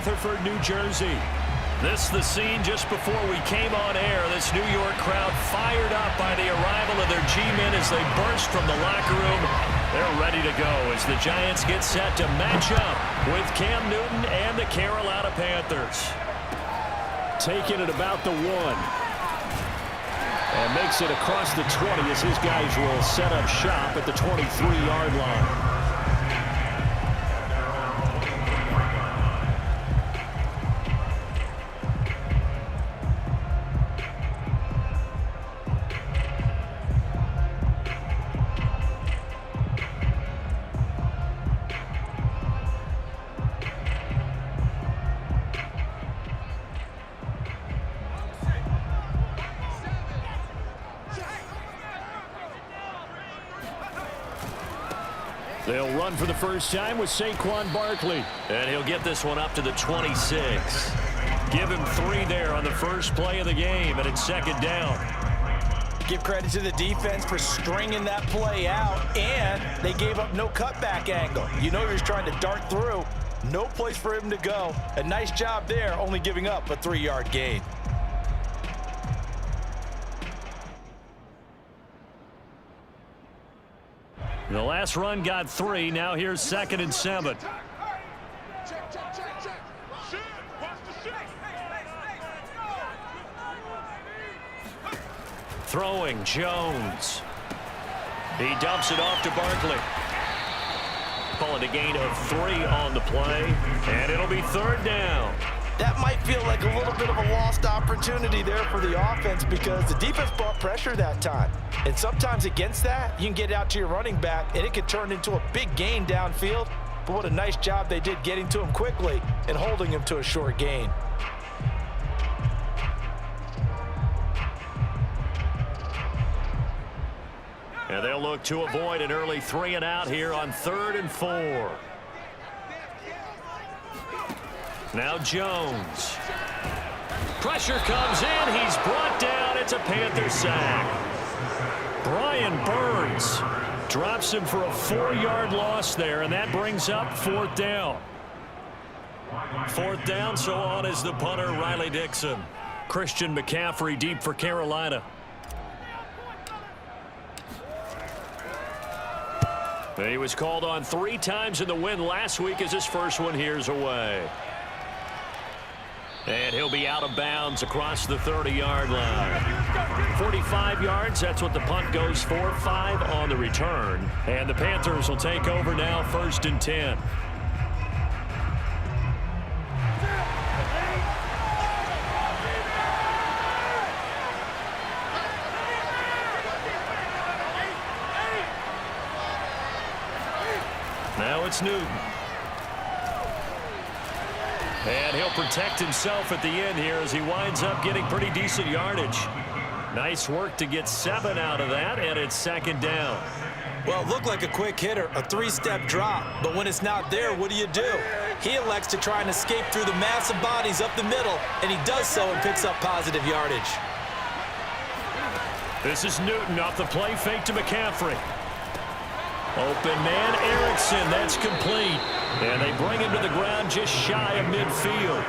Rutherford, New Jersey. This is the scene just before we came on air. This New York crowd fired up by the arrival of their G-men as they burst from the locker room. They're ready to go as the Giants get set to match up with Cam Newton and the Carolina Panthers. Taking it about the 1. And makes it across the 20 as his guys will set up shop at the 23-yard line. They'll run for the first time with Saquon Barkley. And he'll get this one up to the 26. Give him 3 there on the first play of the game, and it's second down. Give credit to the defense for stringing that play out, and they gave up no cutback angle. You know he was trying to dart through. No place for him to go. A nice job there, only giving up a 3-yard gain. The last run got 3. Now here's 2nd and 7. Throwing Jones. He dumps it off to Barkley. Calling a gain of 3 on the play, and it'll be 3rd down. That might feel like a little bit of a lost opportunity there for the offense because the defense brought pressure that time. And sometimes against that, you can get out to your running back, and it could turn into a big gain downfield. But what a nice job they did getting to him quickly and holding him to a short gain. And they'll look to avoid an early 3 and out here on 3rd and 4. Now Jones. Pressure comes in. He's brought down. It's a Panther sack. Brian Burns drops him for a 4-yard loss there, and that brings up 4th down. 4th down, so on is the punter, Riley Dixon. Christian McCaffrey deep for Carolina. He was called on 3 times in the win last week as his first one here's away. And he'll be out of bounds across the 30-yard line. 45 yards, that's what the punt goes for. 5 on the return. And the Panthers will take over now, 1st and 10. Now it's Newton. And he'll protect himself at the end here as he winds up getting pretty decent yardage. Nice work to get 7 out of that, and it's 2nd down. Well, it looked like a quick hitter, a 3-step drop. But when it's not there, what do? He elects to try and escape through the massive bodies up the middle, and he does so and picks up positive yardage. This is Newton off the play fake to McCaffrey. Open man, Erickson, that's complete. And they bring him to the ground just shy of midfield.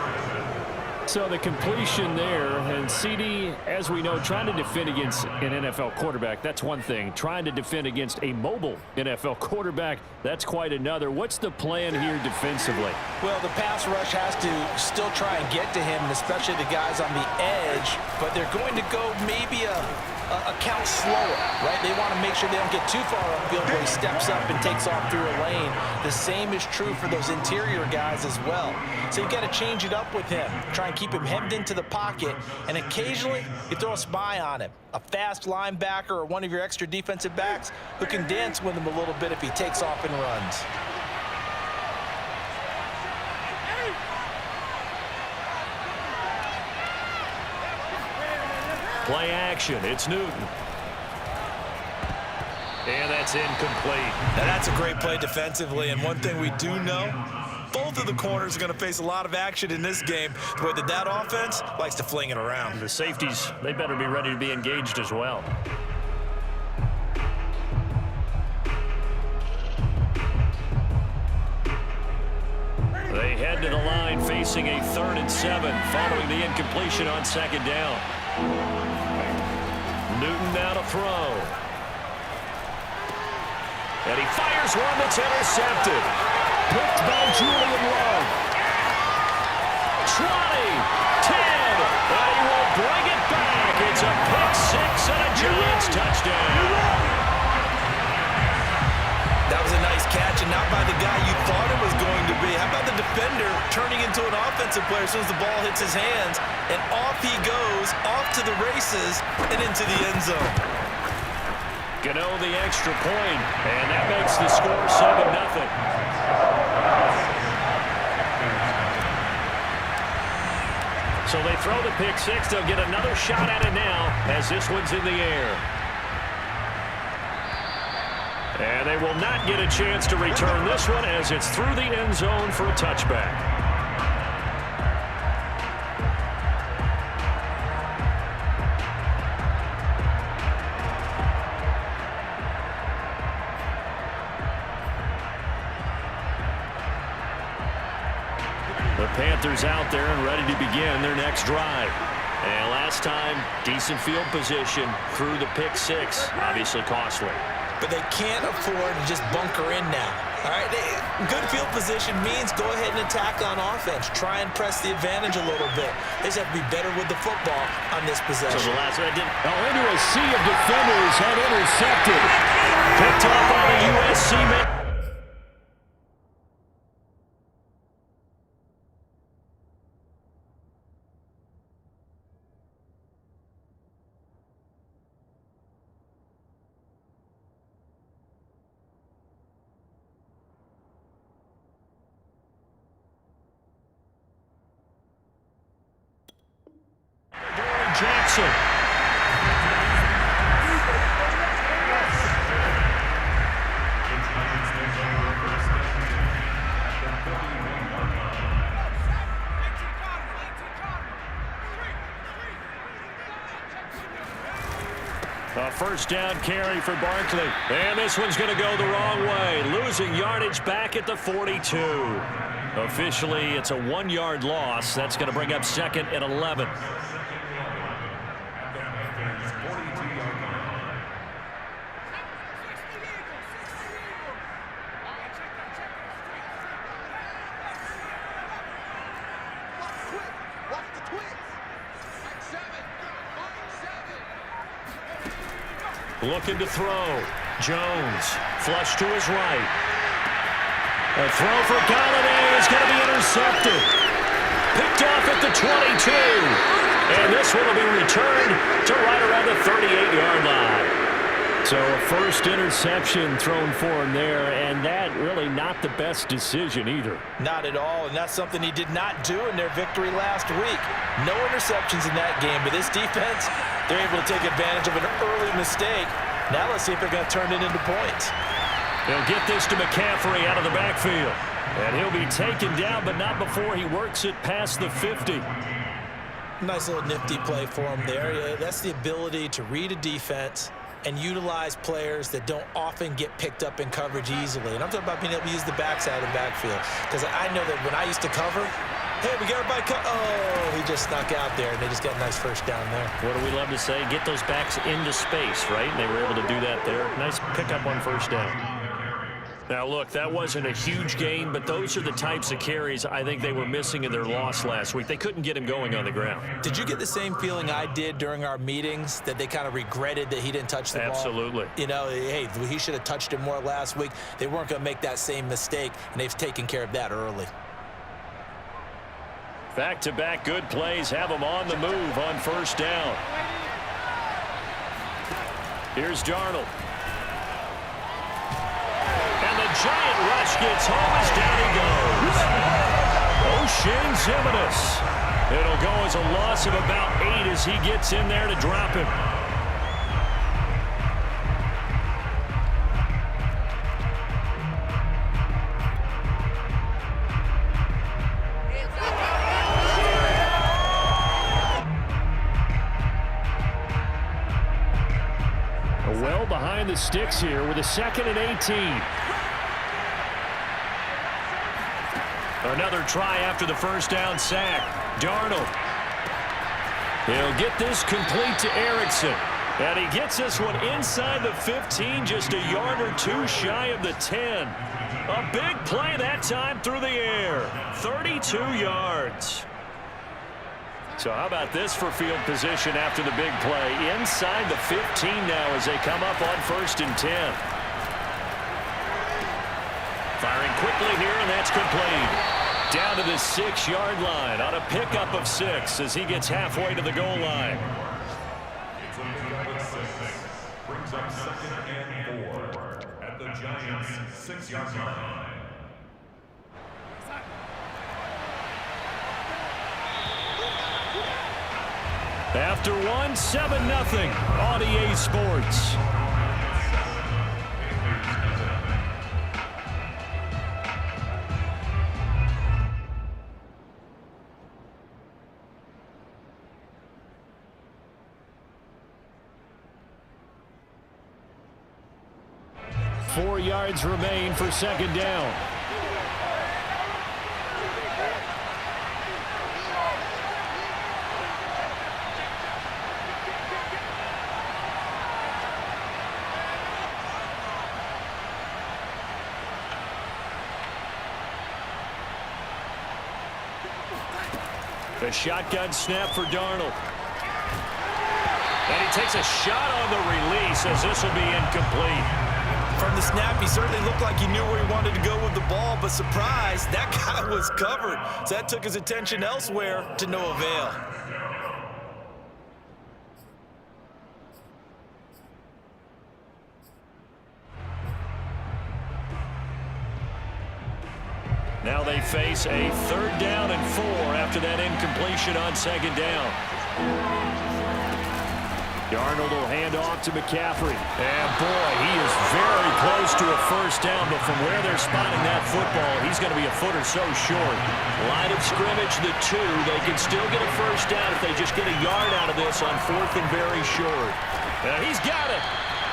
So the completion there, and CD, as we know, trying to defend against an NFL quarterback, that's one thing. Trying to defend against a mobile NFL quarterback, that's quite another. What's the plan here defensively? Well, the pass rush has to still try and get to him, especially the guys on the edge, but they're going to go maybe a count slower, right? They want to make sure they don't get too far upfield where he steps up and takes off through a lane. The same is true for those interior guys as well. So you've got to change it up with him. Try and keep him hemmed into the pocket, and occasionally you throw a spy on him. A fast linebacker or one of your extra defensive backs who can dance with him a little bit if he takes off and runs. Play action, it's Newton. And that's incomplete. Now that's a great play defensively, and one thing we do know, both of the corners are going to face a lot of action in this game, the way that offense likes to fling it around. The safeties, they better be ready to be engaged as well. They head to the line facing a 3rd and 7 following the incompletion on 2nd down. Newton now to throw. And he fires one that's intercepted. Picked by Julian Love. 20, 10, and he will bring it back. It's a pick 6 and a Giants touchdown. That was a nice catch, and not by the guy you thought it was going to be. How about the defender turning into an offensive player as soon as the ball hits his hands, and off he goes, off to the races, and into the end zone. Gano the extra point, and that makes the score 7-0. So they throw the pick 6. They'll get another shot at it now as this one's in the air. And they will not get a chance to return this one as it's through the end zone for a touchback. The Panthers out there and ready to begin their next drive. And last time, decent field position through the pick 6. Obviously costly. But they can't afford to just bunker in now. All right, good field position means go ahead and attack on offense. Try and press the advantage a little bit. They just have to be better with the football on this possession. So the last one didn't. Into a sea of defenders and intercepted. Picked off by the USC man. Jackson. A first down carry for Barkley. And this one's going to go the wrong way. Losing yardage back at the 42. Officially, it's a 1-yard loss. That's going to bring up 2nd and 11. Looking to throw. Jones, flush to his right. A throw for Galladay is going to be intercepted. Picked off at the 22. And this one will be returned to right around the 38-yard line. So a first interception thrown for him there, and that really not the best decision either. Not at all, and that's something he did not do in their victory last week. No interceptions in that game, but this defense, they're able to take advantage of an early mistake. Now let's see if they're going to turn it into points. They'll get this to McCaffrey out of the backfield. And he'll be taken down, but not before he works it past the 50. Nice little nifty play for him there. Yeah, that's the ability to read a defense and utilize players that don't often get picked up in coverage easily. And I'm talking about being able to use the backside of the backfield. Because I know that when I used to cover, hey, we got everybody oh, he just snuck out there, and they just got a nice first down there. What do we love to say? Get those backs into space, right? And they were able to do that there. Nice pickup on first down. Now, look, that wasn't a huge gain, but those are the types of carries I think they were missing in their loss last week. They couldn't get him going on the ground. Did you get the same feeling I did during our meetings, that they kind of regretted that he didn't touch the ball? Absolutely. You know, hey, he should have touched it more last week. They weren't going to make that same mistake, and they've taken care of that early. Back-to-back good plays have them on the move on first down. Here's Darnold. And the giant rush gets home as down he goes. O'Shane Ximines. It'll go as a loss of about 8 as he gets in there to drop him. Well behind the sticks here with a 2nd and 18. Another try after the first down sack. Darnold. He'll get this complete to Erickson. And he gets this one inside the 15, just a yard or two shy of the 10. A big play that time through the air. 32 yards. So how about this for field position after the big play? Inside the 15 now as they come up on 1st and 10. Firing quickly here, and that's complete. Down to the 6-yard line on a pickup of 6 as he gets halfway to the goal line. Brings up 2nd and 4 at the Giants' 6-yard line. After one, 7-0 on EA Sports. Four yards remain for 2nd down. The shotgun snap for Darnold. And he takes a shot on the release as this will be incomplete. From the snap, he certainly looked like he knew where he wanted to go with the ball, but surprise, that guy was covered. So that took his attention elsewhere to no avail. Now they face a 3rd down and 4 after that incompletion on 2nd down. Darnold will hand off to McCaffrey. And boy, he is very close to a 1st down, but from where they're spotting that football, he's going to be a foot or so short. Line of scrimmage, the 2. They can still get a 1st down if they just get a yard out of this on 4th and very short. He's got it.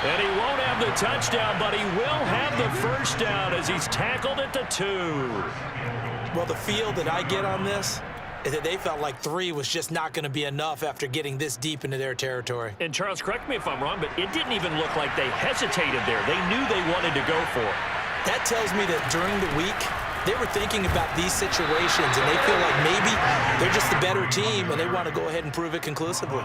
And he won't have the touchdown, but he will have the 1st down as he's tackled at the 2. Well, the feel that I get on this is that they felt like 3 was just not going to be enough after getting this deep into their territory. And Charles, correct me if I'm wrong, but it didn't even look like they hesitated there. They knew they wanted to go for it. That tells me that during the week, they were thinking about these situations, and they feel like maybe they're just the better team, and they want to go ahead and prove it conclusively.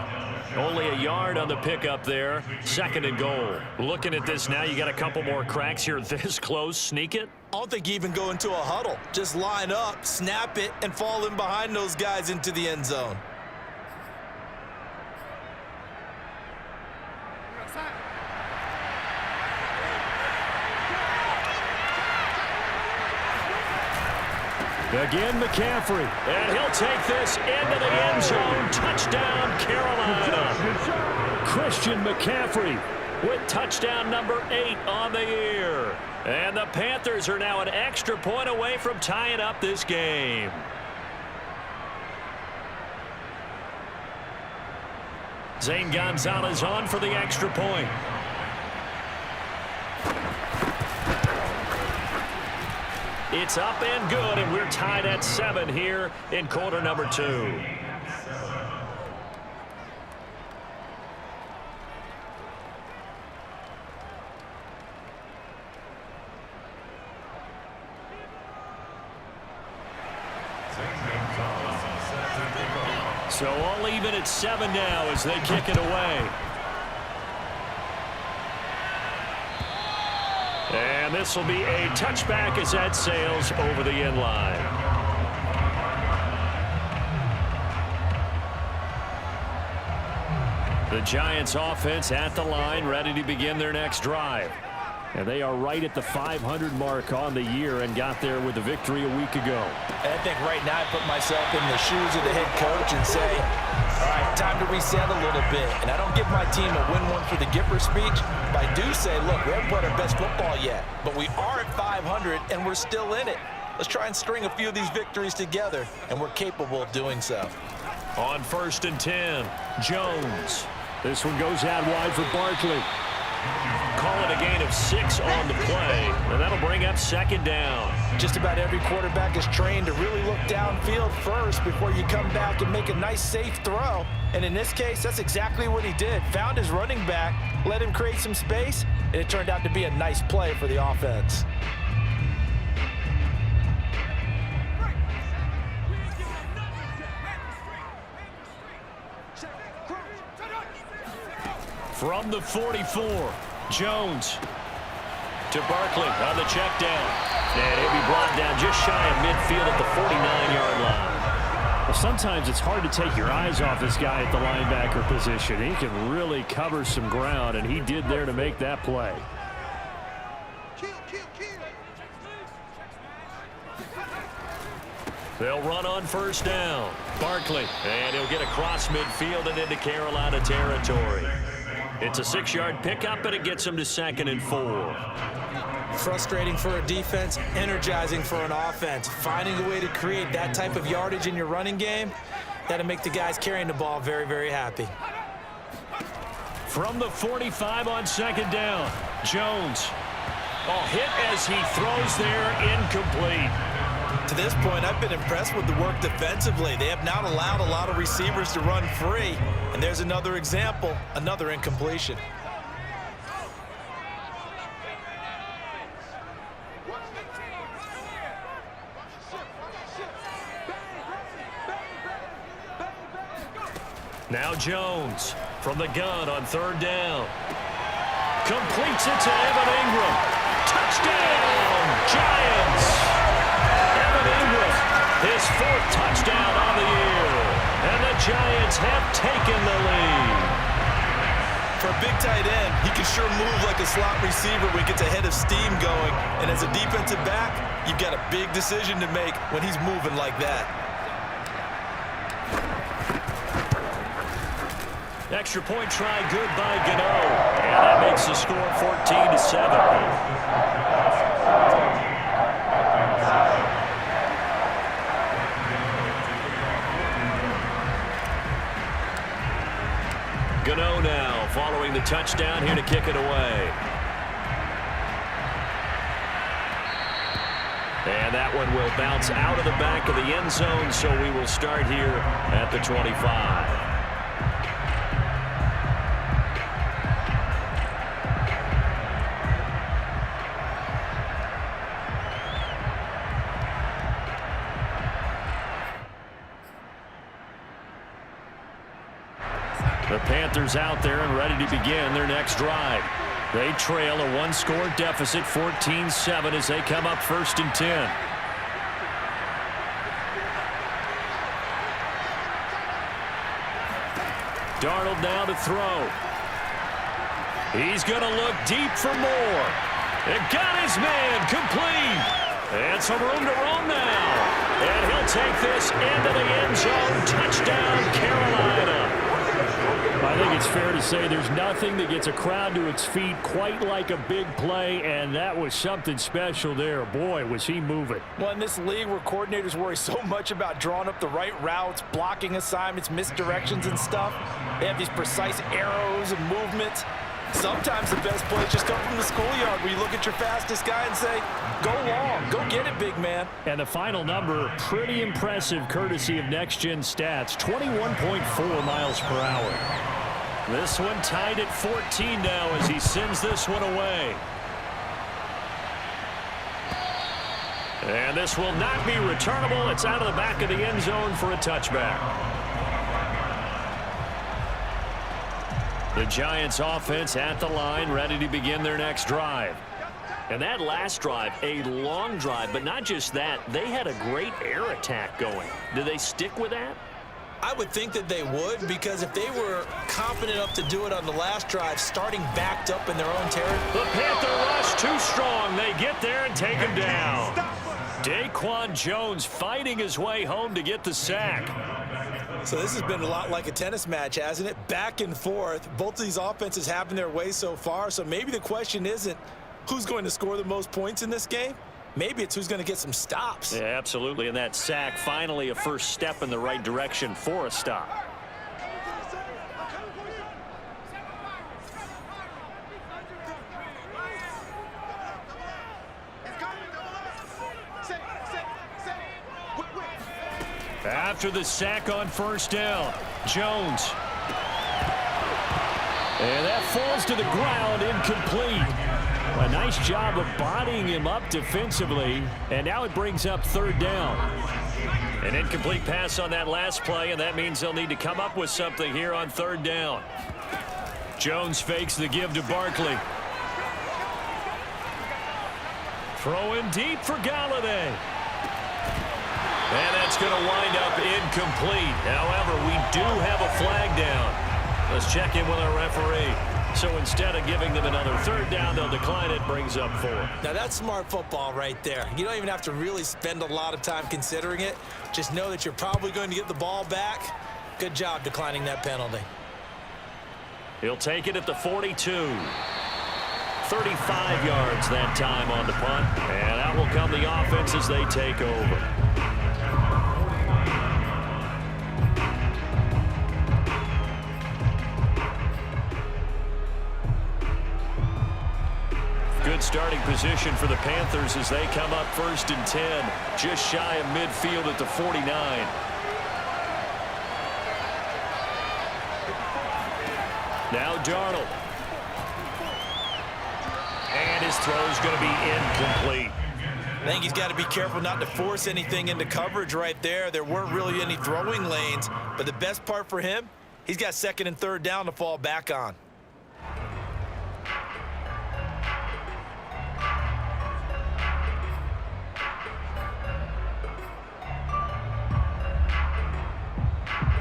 Only a yard on the pickup there. 2nd and goal. Looking at this now, you got a couple more cracks here this close. Sneak it? I don't think you even go into a huddle. Just line up, snap it, and fall in behind those guys into the end zone. Again, McCaffrey. And he'll take this into the end zone. Touchdown, Carolina. Christian McCaffrey with touchdown number 8 on the year. And the Panthers are now an extra point away from tying up this game. Zane Gonzalez on for the extra point. It's up and good, and we're tied at 7 here in quarter number 2. So all even at 7 now as they kick it away. And this will be a touchback as that sails over the end line. The Giants offense at the line, ready to begin their next drive. And they are right at the 500 mark on the year and got there with the victory a week ago. And I think right now I put myself in the shoes of the head coach and say, all right, time to reset a little bit. And I don't give my team a win one for the Gipper speech, but I do say, look, we haven't played our best football yet, but we are at 500 and we're still in it. Let's try and string a few of these victories together, and we're capable of doing so. On 1st and 10, Jones. This one goes out wide for Barkley. Call with a gain of 6 on the play, and that'll bring up second down. Just about every quarterback is trained to really look downfield first before you come back and make a nice, safe throw. And in this case, that's exactly what he did. Found his running back, let him create some space, and it turned out to be a nice play for the offense. From the 44, Jones to Barkley on the check down. And he'll be brought down just shy of midfield at the 49-yard line. Well, sometimes it's hard to take your eyes off this guy at the linebacker position. He can really cover some ground, and he did there to make that play. They'll run on first down. Barkley, and he'll get across midfield and into Carolina territory. It's a 6-yard pickup, and it gets him to 2nd and 4. Frustrating for a defense, energizing for an offense. Finding a way to create that type of yardage in your running game, that'll make the guys carrying the ball very, very happy. From the 45 on 2nd down, Jones. Hit as he throws there, incomplete. To this point, I've been impressed with the work defensively. They have not allowed a lot of receivers to run free. And there's another example, another incompletion. Now Jones from the gun on 3rd down. Completes it to Evan Ingram. Touchdown, Giants! His 4th touchdown on the year. And the Giants have taken the lead. For a big tight end, he can sure move like a slot receiver when he gets a head of steam going. And as a defensive back, you've got a big decision to make when he's moving like that. Extra point try good by Gano. And that makes the score 14-7. Gano now following the touchdown here to kick it away. And that one will bounce out of the back of the end zone, so we will start here at the 25. The Panthers out there and ready to begin their next drive. They trail a 1-score deficit, 14-7, as they come up 1st and 10. Darnold now to throw. He's going to look deep for more. And got his man complete. And some room to roam now. And he'll take this into the end zone. Touchdown, Carolina. I think it's fair to say there's nothing that gets a crowd to its feet quite like a big play, and that was something special there. Boy, was he moving. Well, in this league where coordinators worry so much about drawing up the right routes, blocking assignments, misdirections and stuff, they have these precise arrows and movements. Sometimes the best plays just come from the schoolyard where you look at your fastest guy and say, go long, go get it, big man. And the final number, pretty impressive courtesy of Next Gen Stats, 21.4 miles per hour. This one tied at 14 now as he sends this one away. And this will not be returnable. It's out of the back of the end zone for a touchback. The Giants offense at the line, ready to begin their next drive. And that last drive, a long drive, but not just that, they had a great air attack going. Do they stick with that? I would think that they would, because if they were confident enough to do it on the last drive, starting backed up in their own territory. The Panther rush too strong. They get there and take him down. Daquan Jones fighting his way home to get the sack. So this has been a lot like a tennis match, hasn't it? Back and forth. Both of these offenses having their way so far. So maybe the question isn't who's going to score the most points in this game. Maybe it's who's going to get some stops. Yeah, absolutely. And that sack, finally a first step in the right direction for a stop. After the sack on first down, Jones. And that falls to the ground, incomplete. A nice job of bodying him up defensively, and now it brings up third down. An incomplete pass on that last play, and that means they'll need to come up with something here on third down. Jones fakes the give to Barkley. Throwing deep for Galladay. And that's going to wind up incomplete. However, we do have a flag down. Let's check in with our referee. So instead of giving them another third down, they'll decline it, brings up 4. Now that's smart football right there. You don't even have to really spend a lot of time considering it. Just know that you're probably going to get the ball back. Good job declining that penalty. He'll take it at the 42. 35 yards that time on the punt. And out will come the offense as they take over. Good starting position for the Panthers as they come up 1st and 10, just shy of midfield at the 49. Now Darnold. And his throw is going to be incomplete. I think he's got to be careful not to force anything into coverage right there. There weren't really any throwing lanes, but the best part for him, he's got 2nd and 3rd down to fall back on.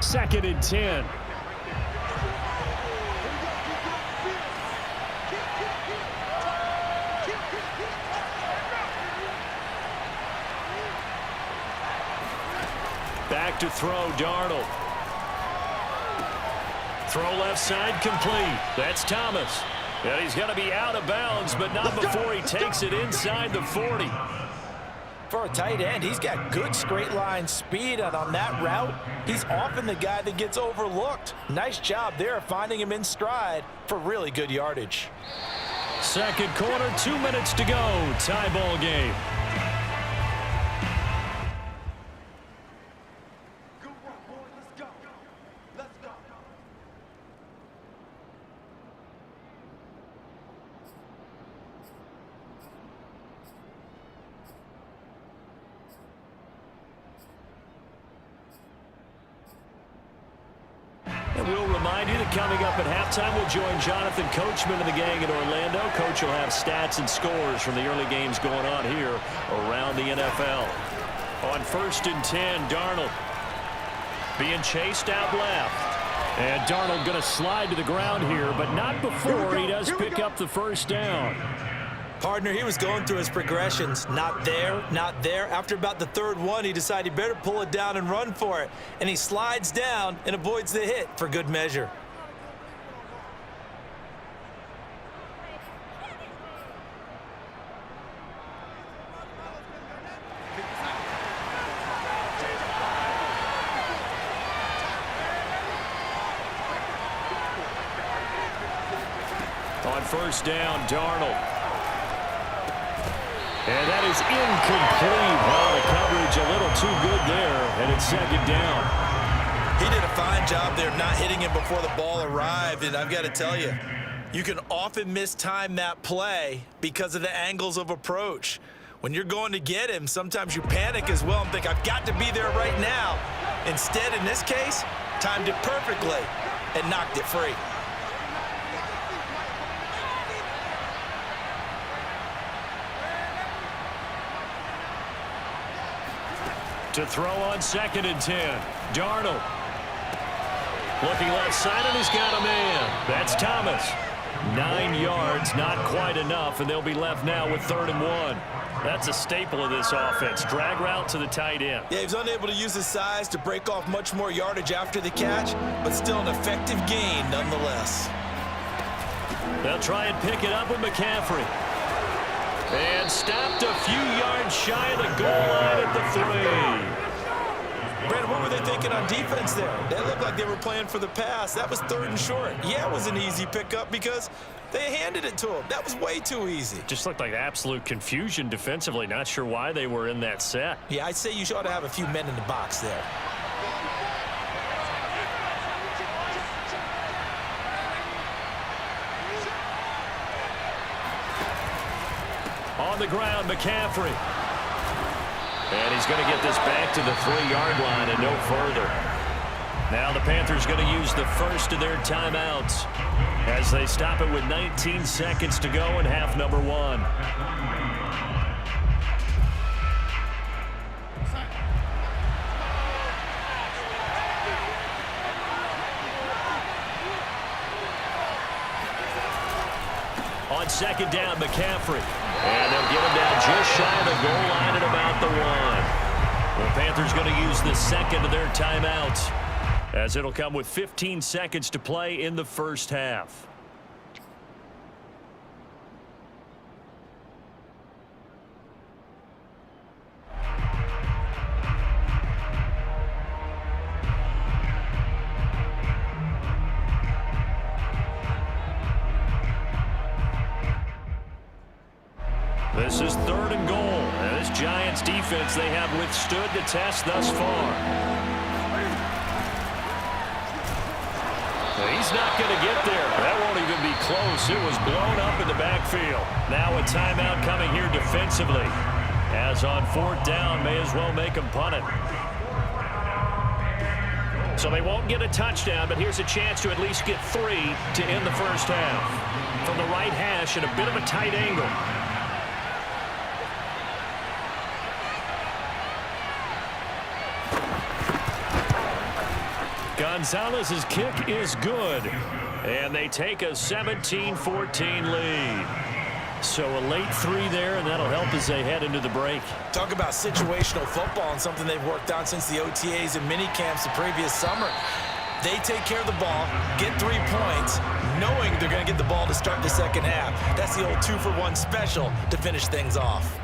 Second and 10. Back to throw, Darnold. Throw left side complete. That's Thomas. And he's going to be out of bounds, but not before he takes it inside the 40. For a tight end, he's got good straight line speed, and on that route, he's often the guy that gets overlooked. Nice job there finding him in stride for really good yardage. Second quarter, 2 minutes to go. Tie ball game. We'll remind you that coming up at halftime, we'll join Jonathan Coachman and the gang in Orlando. Coach will have stats and scores from the early games going on here around the NFL. On 1st and 10, Darnold being chased out left. And Darnold going to slide to the ground here, but not before he does pick up the 1st down. Partner, he was going through his progressions. Not there, not there. After about the 3rd one, he decided he better pull it down and run for it. And he slides down and avoids the hit for good measure. On 1st down, Darnold. And that is incomplete. Well, the coverage a little too good there, and it's 2nd down. He did a fine job there not hitting him before the ball arrived, and I've got to tell you, you can often mistime that play because of the angles of approach. When you're going to get him, sometimes you panic as well and think, I've got to be there right now. Instead, in this case, timed it perfectly and knocked it free. To throw on 2nd and 10. Darnold. Looking left side, and he's got a man. That's Thomas. 9 yards, not quite enough, and they'll be left now with 3rd and 1. That's a staple of this offense. Drag route to the tight end. Yeah, he was unable to use his size to break off much more yardage after the catch, but still an effective gain nonetheless. They'll try and pick it up with McCaffrey. And stopped a few yards shy of the goal line at the 3. Brandon, what were they thinking on defense there? They looked like they were playing for the pass. That was 3rd and short. Yeah, it was an easy pickup because they handed it to him. That was way too easy. Just looked like absolute confusion defensively. Not sure why they were in that set. Yeah, I'd say you ought to have a few men in the box there. on the ground, McCaffrey. And he's going to get this back to the 3-yard line and no further. Now the Panthers going to use the first of their timeouts as they stop it with 19 seconds to go in half number 1. On second down, McCaffrey. And they'll get him down just shy of the goal line at about the 1. The Panthers going to use the second of their timeouts, as it'll come with 15 seconds to play in the first half. This is 3rd and goal. And this Giants defense, they have withstood the test thus far. He's not going to get there. That won't even be close. It was blown up in the backfield. Now a timeout coming here defensively. As on 4th down, may as well make him punt it. So they won't get a touchdown, but here's a chance to at least get 3 to end the first half. From the right hash at a bit of a tight angle. Gonzalez's kick is good, and they take a 17-14 lead. So a late 3 there, and that'll help as they head into the break. Talk about situational football and something they've worked on since the OTAs and mini camps the previous summer. They take care of the ball, get 3 points, knowing they're going to get the ball to start the second half. That's the old 2-for-1 special to finish things off.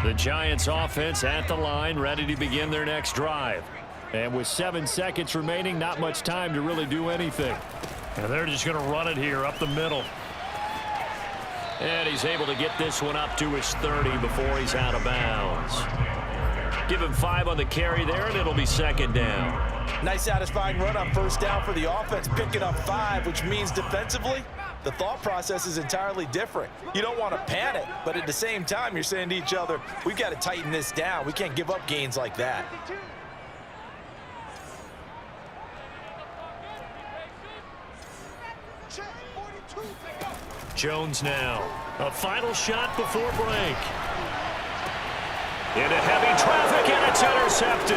The Giants offense at the line, ready to begin their next drive. And with 7 seconds remaining, not much time to really do anything. And they're just going to run it here up the middle. And he's able to get this one up to his 30 before he's out of bounds. Give him 5 on the carry there, and it'll be 2nd down. Nice satisfying run on 1st down for the offense, picking up 5, which means defensively, the thought process is entirely different. You don't want to panic, but at the same time, you're saying to each other, we've got to tighten this down. We can't give up gains like that. Jones now. A final shot before break. Into heavy traffic, and it's intercepted.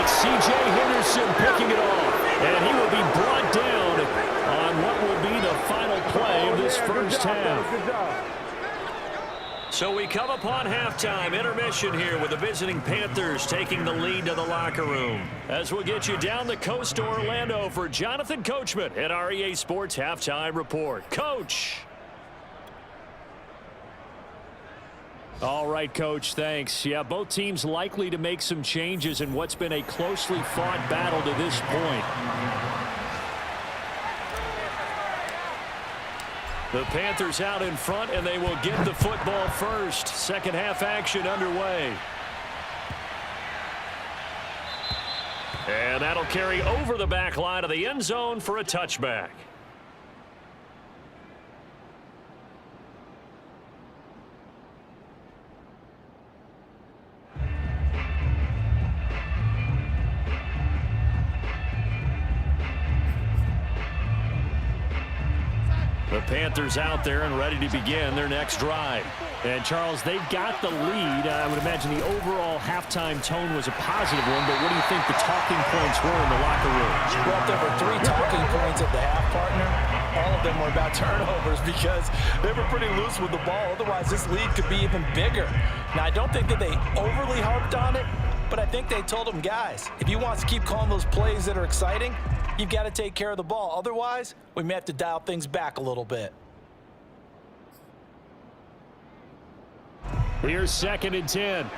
It's C.J. Henderson picking it off, and he will be brought down on what will be the final play of this first half. So we come upon halftime, intermission here with the visiting Panthers taking the lead to the locker room. As we'll get you down the coast to Orlando for Jonathan Coachman at our EA Sports Halftime Report. Coach. All right, Coach, thanks. Yeah, both teams likely to make some changes in what's been a closely fought battle to this point. The Panthers out in front, and they will get the football first. Second half action underway. And that'll carry over the back line of the end zone for a touchback. The Panthers out there and ready to begin their next drive. And, Charles, they've got the lead. I would imagine the overall halftime tone was a positive one, but what do you think the talking points were in the locker room? Well, there were 3 talking points at the half, partner. All of them were about turnovers because they were pretty loose with the ball. Otherwise, this lead could be even bigger. Now, I don't think that they overly harped on it, but I think they told them, guys, if you want to keep calling those plays that are exciting, you've got to take care of the ball. Otherwise, we may have to dial things back a little bit. Here's 2nd and 10.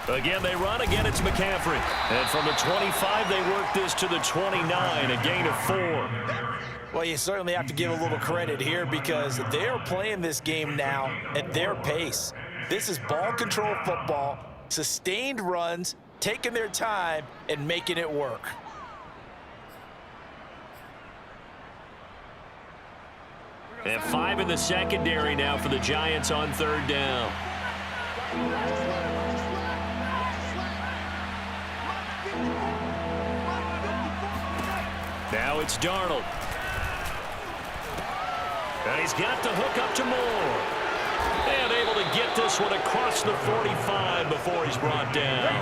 Again, they run. Again, it's McCaffrey. And from the 25, they work this to the 29, a gain of 4. Well, you certainly have to give a little credit here because they're playing this game now at their pace. This is ball control football, sustained runs, taking their time and making it work. And 5 in the secondary now for the Giants on 3rd down. Now it's Darnold. And he's got the hook up to Moore. And able to get this one across the 45 before he's brought down.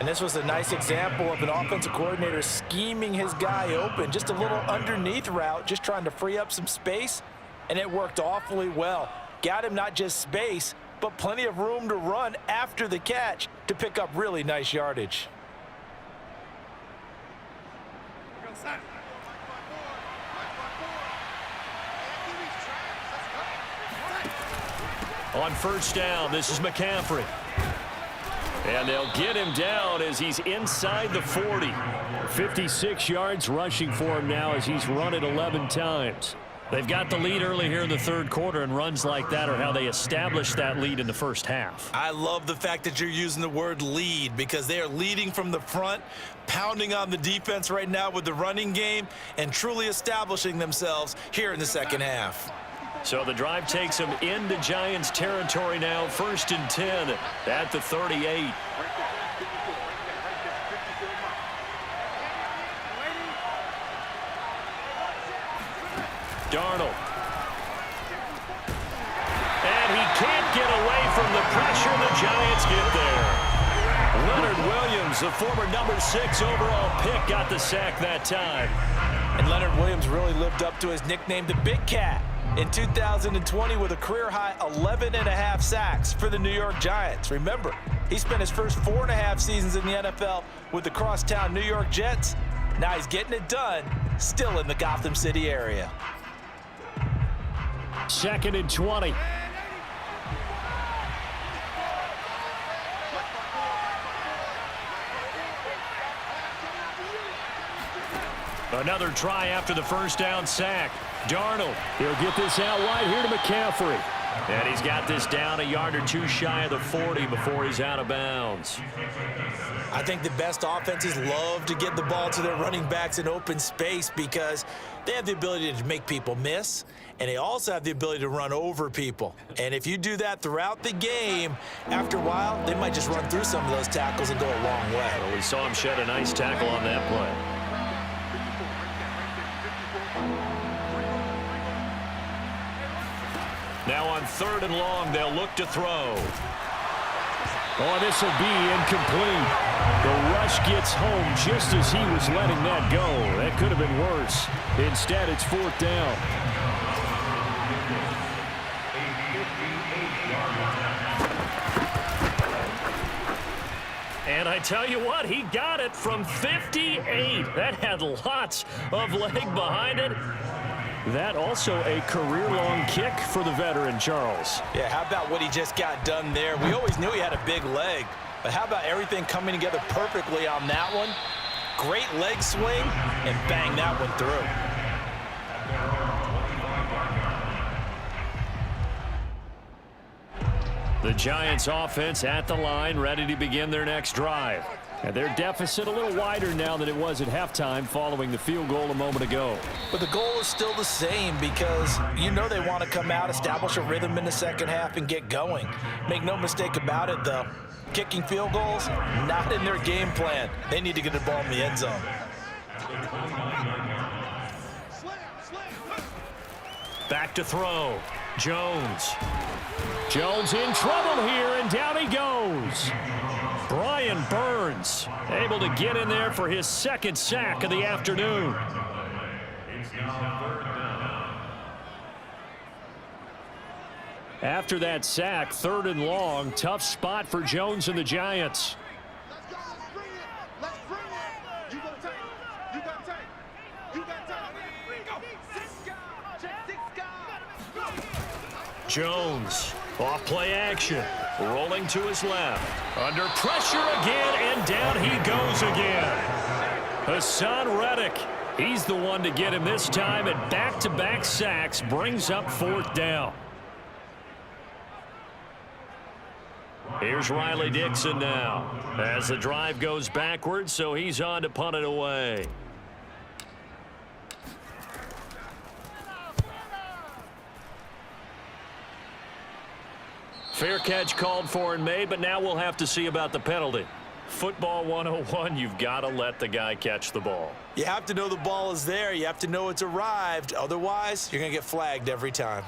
And this was a nice example of an offensive coordinator scheming his guy open. Just a little underneath route, just trying to free up some space. And it worked awfully well. Got him not just space, but plenty of room to run after the catch to pick up really nice yardage. On 1st down, this is McCaffrey. And they'll get him down as he's inside the 40. 56 yards rushing for him now as he's run it 11 times. They've got the lead early here in the 3rd quarter, and runs like that are how they establish that lead in the 1st half. I love the fact that you're using the word lead because they are leading from the front, pounding on the defense right now with the running game, and truly establishing themselves here in the 2nd half. So the drive takes them into Giants territory now, 1st and 10 at the 38. Darnold. And he can't get away from the pressure. The Giants get there. Leonard Williams, the former number 6 overall pick, got the sack that time. And Leonard Williams really lived up to his nickname, the Big Cat, in 2020 with a career-high 11.5 sacks for the New York Giants. Remember, he spent his first 4.5 seasons in the NFL with the crosstown New York Jets. Now he's getting it done, still in the Gotham City area. 2nd and 20. Another try after the 1st down sack. Darnold. He'll get this out wide here to McCaffrey. And he's got this down a yard or 2 shy of the 40 before he's out of bounds. I think the best offenses love to get the ball to their running backs in open space because they have the ability to make people miss, and they also have the ability to run over people. And if you do that throughout the game, after a while, they might just run through some of those tackles and go a long way. Well, we saw him shed a nice tackle on that play. Now on 3rd and long, they'll look to throw. Oh, this will be incomplete. The rush gets home just as he was letting that go. That could have been worse. Instead, it's 4th down. And I tell you what, he got it from 58. That had lots of leg behind it. That also a career-long kick for the veteran, Charles. Yeah, how about what he just got done there? We always knew he had a big leg, but how about everything coming together perfectly on that one? Great leg swing, and bang that one through. The Giants offense at the line, ready to begin their next drive. And their deficit a little wider now than it was at halftime following the field goal a moment ago. But the goal is still the same because you know they want to come out, establish a rhythm in the 2nd half, and get going. Make no mistake about it, though. Kicking field goals, not in their game plan. They need to get the ball in the end zone. Back to throw. Jones. Jones in trouble here, and down he goes. Brian Burns able to get in there for his 2nd sack of the afternoon. After that sack, 3rd and long, tough spot for Jones and the Giants. Jones, off play action. Rolling to his left. Under pressure again, and down he goes again. Hassan Reddick, he's the one to get him this time, and back-to-back sacks brings up 4th down. Here's Riley Dixon now as the drive goes backwards, so he's on to punt it away. Fair catch called for and made, but now we'll have to see about the penalty. Football 101, you've got to let the guy catch the ball. You have to know the ball is there. You have to know it's arrived. Otherwise, you're going to get flagged every time.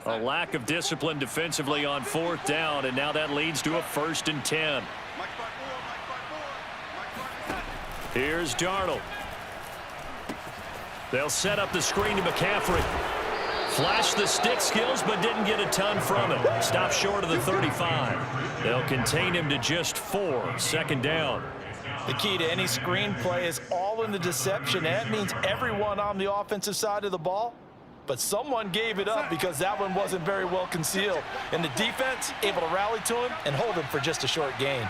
A lack of discipline defensively on 4th down, and now that leads to a 1st and 10. Here's Darnold. They'll set up the screen to McCaffrey. Flashed the stick skills, but didn't get a ton from it. Stopped short of the 35. They'll contain him to just 4. 2nd down. The key to any screen play is all in the deception. That means everyone on the offensive side of the ball, but someone gave it up because that one wasn't very well concealed. And the defense able to rally to him and hold him for just a short gain.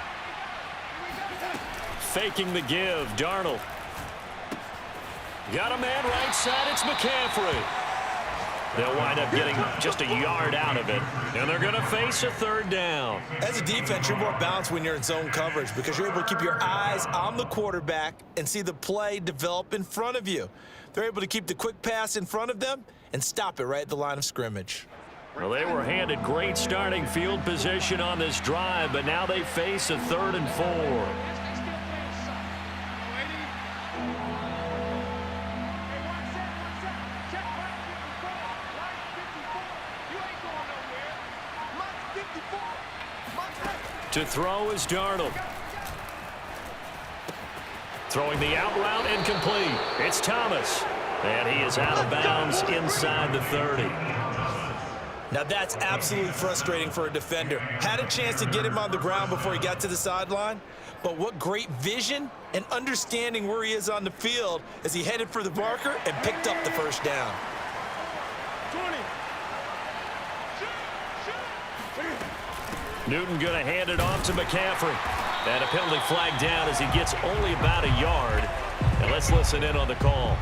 Faking the give, Darnold. Got a man right side, it's McCaffrey. They'll wind up getting just a yard out of it, and they're going to face a 3rd down. As a defense, you're more balanced when you're in zone coverage because you're able to keep your eyes on the quarterback and see the play develop in front of you. They're able to keep the quick pass in front of them and stop it right at the line of scrimmage. Well, they were handed great starting field position on this drive, but now they face a 3rd and 4. To throw is Darnold. Throwing the out route incomplete. It's Thomas. And he is out of bounds inside the 30. Now that's absolutely frustrating for a defender. Had a chance to get him on the ground before he got to the sideline, but what great vision and understanding where he is on the field as he headed for the marker and picked up the 1st down. 20. Newton going to hand it off to McCaffrey. And a penalty flag down as he gets only about a yard. And let's listen in on the call.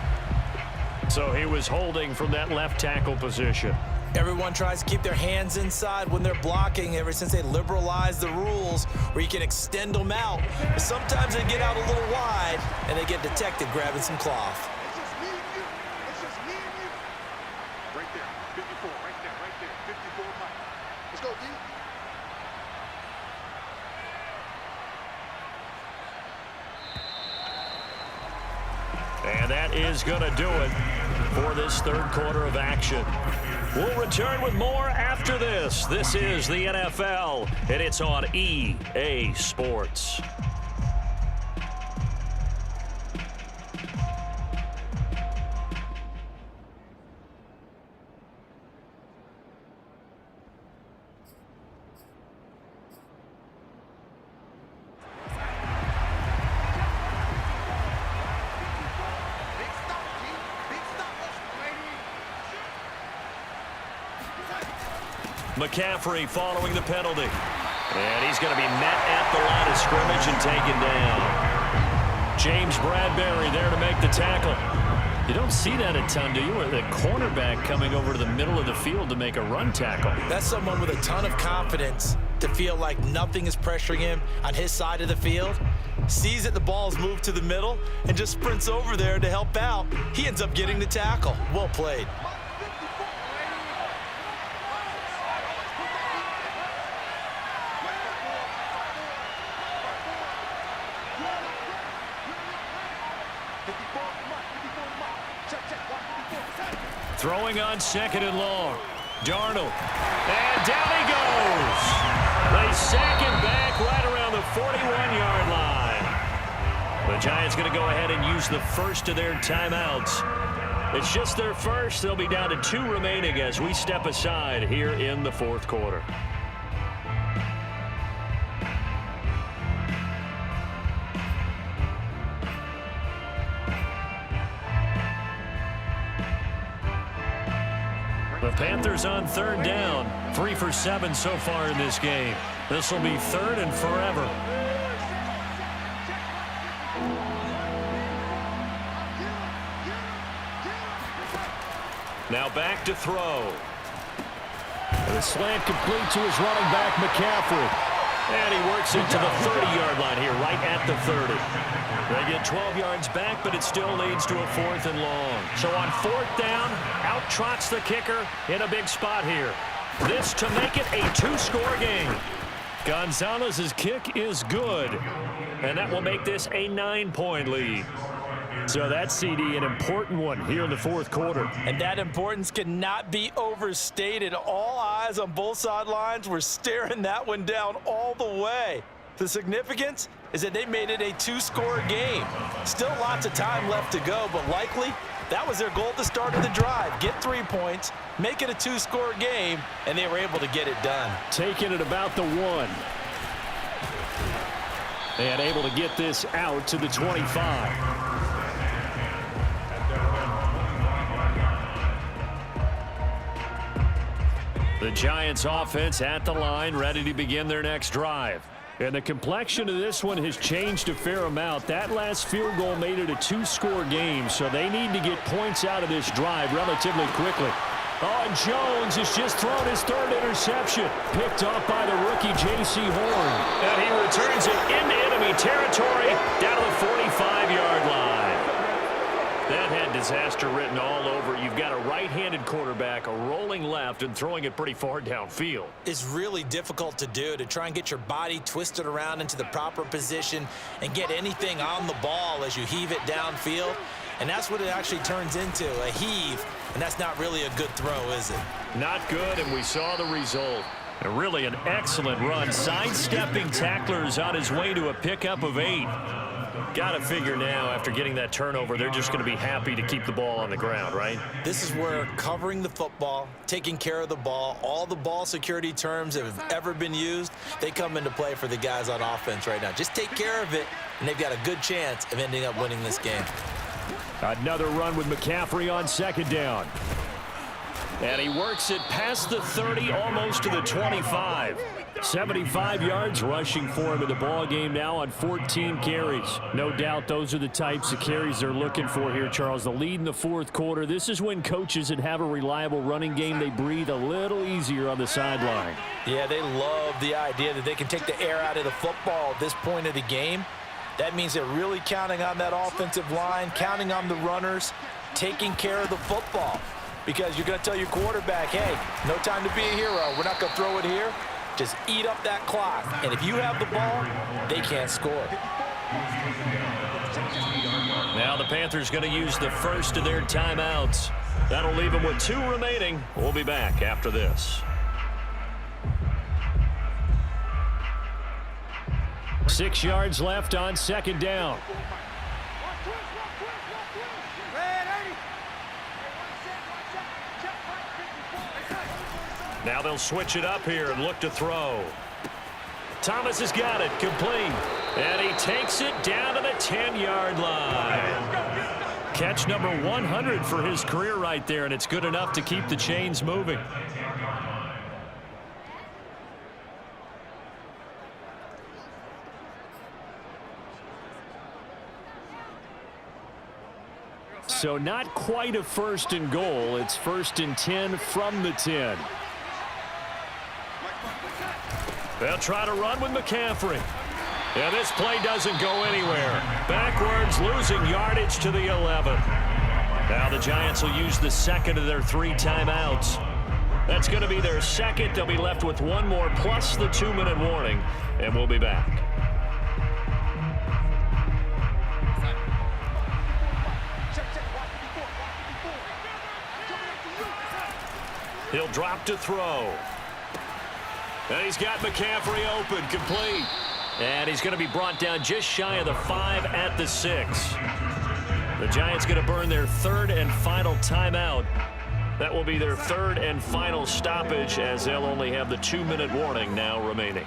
So he was holding from that left tackle position. Everyone tries to keep their hands inside when they're blocking ever since they liberalized the rules where you can extend them out. But sometimes they get out a little wide and they get detected grabbing some cloth. It's just me and you. It's just me and you. Right there. 54. Right there. Right there. 54. Let's go, D. And that is going to do it for this 3rd quarter of action. We'll return with more after this. This is the NFL, and it's on EA Sports. McCaffrey following the penalty. And he's going to be met at the line of scrimmage and taken down. James Bradbury there to make the tackle. You don't see that a ton, do you? Or the cornerback coming over to the middle of the field to make a run tackle. That's someone with a ton of confidence to feel like nothing is pressuring him on his side of the field. Sees that the ball's moved to the middle and just sprints over there to help out. He ends up getting the tackle. Well played. Throwing on 2nd and long. Darnold. And down he goes. They sack him back right around the 41-yard line. The Giants going to go ahead and use the first of their timeouts. It's just their first. They'll be down to 2 remaining as we step aside here in the 4th quarter. The Panthers on third down. 3 for 7 so far in this game. This will be third and forever. Now back to throw. The slant complete to his running back, McCaffrey. And he works it to the 30-yard line here, right at the 30. They get 12 yards back, but it still leads to a 4th and long. So on 4th down, out trots the kicker in a big spot here. This to make it a 2-score game. Gonzalez's kick is good, and that will make this a 9-point lead. So that's, CD, an important one here in the 4th quarter. And that importance cannot be overstated. All eyes on both sidelines were staring that one down all the way. The significance is that they made it a 2-score game. Still lots of time left to go, but likely that was their goal at the start of the drive. Get 3 points, make it a 2-score game, and they were able to get it done. Taking it about the 1. And able to get this out to the 25. The Giants offense at the line, ready to begin their next drive. And the complexion of this one has changed a fair amount. That last field goal made it a 2-score game, so they need to get points out of this drive relatively quickly. Oh, and Jones has just thrown his 3rd interception. Picked off by the rookie J.C. Horn. And he returns it into enemy territory down to the 45-yard line. That had disaster written all over. You've got a right-handed quarterback, a rolling left, and throwing it pretty far downfield. It's really difficult to do, to try and get your body twisted around into the proper position and get anything on the ball as you heave it downfield. And that's what it actually turns into, a heave. And that's not really a good throw, is it? Not good, and we saw the result. And really an excellent run, sidestepping tacklers on his way to a pickup of 8. Got to figure now, after getting that turnover, they're just going to be happy to keep the ball on the ground, right? This is where covering the football, taking care of the ball, all the ball security terms that have ever been used, they come into play for the guys on offense right now. Just take care of it, and they've got a good chance of ending up winning this game. Another run with McCaffrey on 2nd down. And he works it past the 30, almost to the 25. 75 yards rushing for him in the ball game now on 14 carries. No doubt those are the types of carries they're looking for here, Charles. The lead in the 4th quarter. This is when coaches that have a reliable running game, they breathe a little easier on the sideline. Yeah, they love the idea that they can take the air out of the football at this point of the game. That means they're really counting on that offensive line, counting on the runners, taking care of the football. Because you're going to tell your quarterback, hey, no time to be a hero. We're not going to throw it here. Just eat up that clock. And if you have the ball, they can't score. Now the Panthers going to use the first of their timeouts. That'll leave them with 2 remaining. We'll be back after this. 6 yards left on 2nd down. Now they'll switch it up here and look to throw. Thomas has got it, complete. And he takes it down to the 10-yard line. Catch number 100 for his career right there, and it's good enough to keep the chains moving. So not quite a 1st and goal. It's 1st and 10 from the 10. They'll try to run with McCaffrey. And this play doesn't go anywhere. Backwards, losing yardage to the 11. Now the Giants will use the 2nd of their 3 timeouts. That's going to be their 2nd. They'll be left with 1 more plus the 2-minute warning. And we'll be back. He'll drop to throw. And he's got McCaffrey open, complete. And he's going to be brought down just shy of the 5 at the 6. The Giants going to burn their 3rd and final timeout. That will be their 3rd and final stoppage, as they'll only have the 2-minute warning now remaining.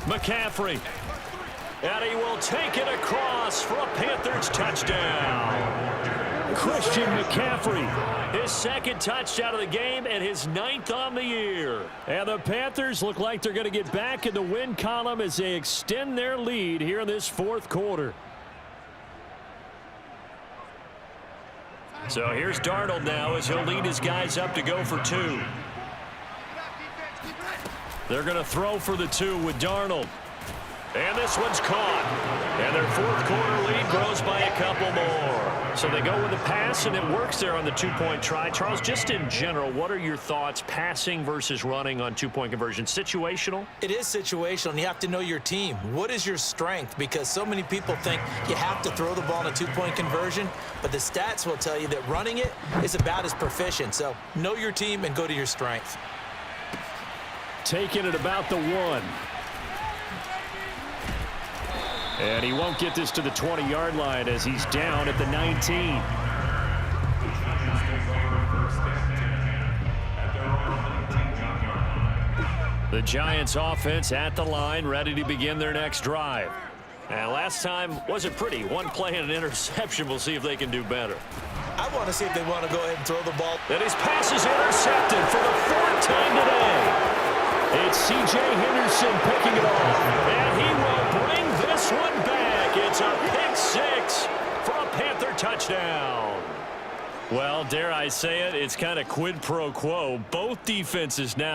McCaffrey. And he will take it across for a Panthers touchdown. Christian McCaffrey. His second touchdown of the game and his 9th on the year. And the Panthers look like they're going to get back in the win column as they extend their lead here in this fourth quarter. So here's Darnold now as he'll lead his guys up to go for 2. They're going to throw for the 2 with Darnold. And this one's caught. And their fourth quarter lead grows by a couple more. So they go with the pass, and it works there on the 2-point try. Charles, just in general, what are your thoughts passing versus running on 2-point conversion? Situational? It is situational, and you have to know your team. What is your strength? Because so many people think you have to throw the ball in a 2-point conversion, but the stats will tell you that running it is about as proficient. So know your team and go to your strength. Taking it about the 1. And he won't get this to the 20-yard line as he's down at the 19. The Giants offense at the line, ready to begin their next drive. And last time wasn't pretty. One play and an interception. We'll see if they can do better. I want to see if they want to go ahead and throw the ball. And his pass is intercepted for the 4th time today. It's C.J. Henderson picking it off. And he will bring this one back. It's a pick 6 for a Panther touchdown. Well, dare I say it, it's kind of quid pro quo. Both defenses now